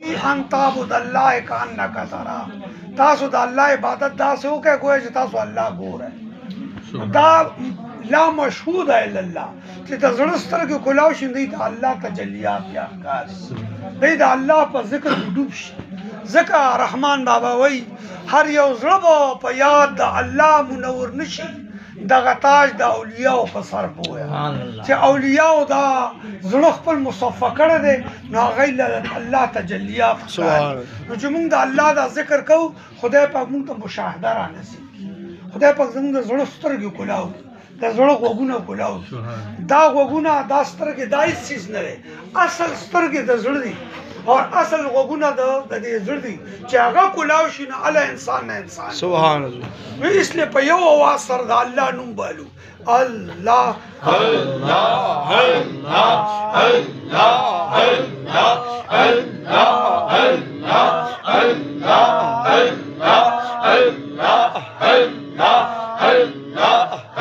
ان تعبد الله کانک ترا تاسو د الله عبادت داسې وکړئ ګویا چې تاسو الله ګورئ. دا لا مشهود الا الله چې د زړه سترګې کلاو شي دوی د الله تجلیات یا ښکاري، دوی د الله په ذکر کې ډوب شي. ځکه رحمان بابا وایي هر یو زړه به په یاد د الله منور نشي دغه تاج د اولیاء په سر پوهه چې اولیاء دا زړه خپل مصفا کړی دی نو هغوی له الله تجلیات ښکاري. نو چې موږ د الله دا ذکر کوو خدای پاک موږ ته مشاهده رانصیب کړي، خدای پاک زموږ د زړه سترګې کلاو کړي، د زړه غوږونه کلاو کړي. دا غوږونه دا سترګې دا هېڅ څیز نه دی، اصل سترګې د زړه دي اور اصل غوږونه د دې زړه دي چې هغه کلاو شي نو هله انسان نه انسان. سبحان الله. نو اس لیے په یو اواز سره د الله نوم بالو الله الله الله الله الله الله الله الله الله الله الله